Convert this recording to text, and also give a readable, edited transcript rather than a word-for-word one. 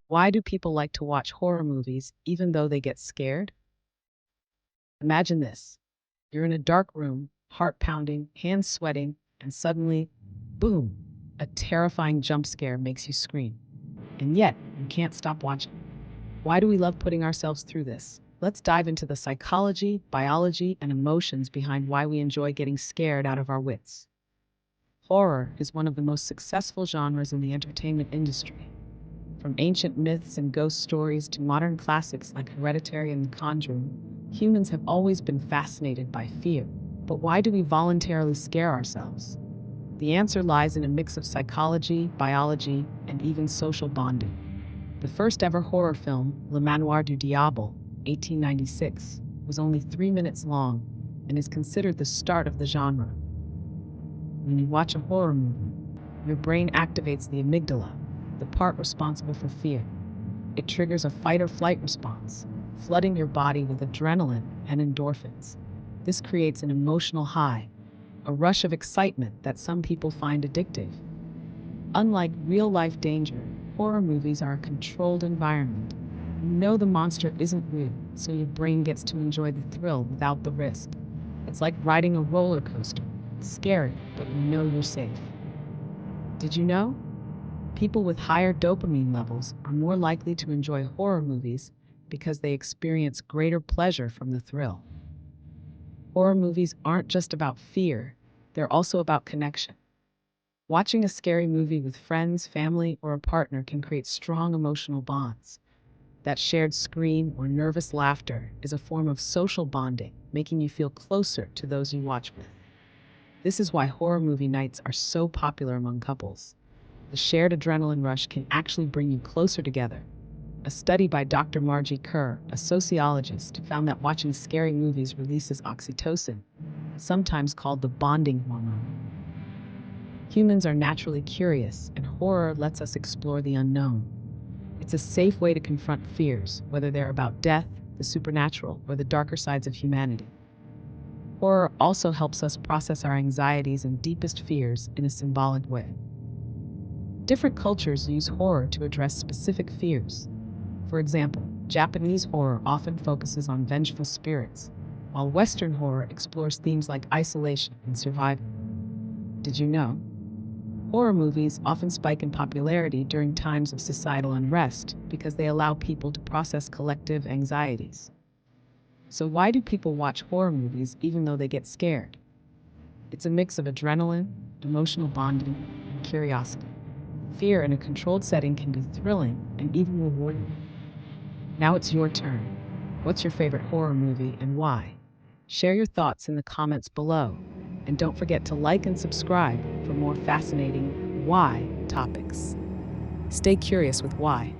Why do people like to watch horror movies even though they get scared? Imagine this. You're in a dark room, heart pounding, hands sweating, and suddenly, boom, a terrifying jump scare makes you scream. And yet, you can't stop watching. Why do we love putting ourselves through this? Let's dive into the psychology, biology, and emotions behind why we enjoy getting scared out of our wits. Horror is one of the most successful genres in the entertainment industry. From ancient myths and ghost stories to modern classics like Hereditary and The Conjuring, humans have always been fascinated by fear. But why do we voluntarily scare ourselves? The answer lies in a mix of psychology, biology, and even social bonding. The first ever horror film, Le Manoir du Diable, 1896, was only 3 minutes long and is considered the start of the genre. When you watch a horror movie, your brain activates the amygdala, the part responsible for fear. It triggers a fight or flight response, flooding your body with adrenaline and endorphins. This creates an emotional high, a rush of excitement that some people find addictive. Unlike real-life danger, horror movies are a controlled environment. You know the monster isn't real, so your brain gets to enjoy the thrill without the risk. It's like riding a roller coaster. It's scary, but you know you're safe. Did you know? People with higher dopamine levels are more likely to enjoy horror movies because they experience greater pleasure from the thrill. Horror movies aren't just about fear, they're also about connection. Watching a scary movie with friends, family, or a partner can create strong emotional bonds. That shared scream or nervous laughter is a form of social bonding, making you feel closer to those you watch with. This is why horror movie nights are so popular among couples. The shared adrenaline rush can actually bring you closer together. A study by Dr. Margie Kerr, a sociologist, found that watching scary movies releases oxytocin, sometimes called the bonding hormone. Humans are naturally curious, and horror lets us explore the unknown. It's a safe way to confront fears, whether they're about death, the supernatural, or the darker sides of humanity. Horror also helps us process our anxieties and deepest fears in a symbolic way. Different cultures use horror to address specific fears. For example, Japanese horror often focuses on vengeful spirits, while Western horror explores themes like isolation and survival. Did you know? Horror movies often spike in popularity during times of societal unrest because they allow people to process collective anxieties. So why do people watch horror movies even though they get scared? It's a mix of adrenaline, emotional bonding, and curiosity. Fear in a controlled setting can be thrilling and even rewarding. Now it's your turn. What's your favorite horror movie and why? Share your thoughts in the comments below. And don't forget to like and subscribe for more fascinating why topics. Stay curious with why.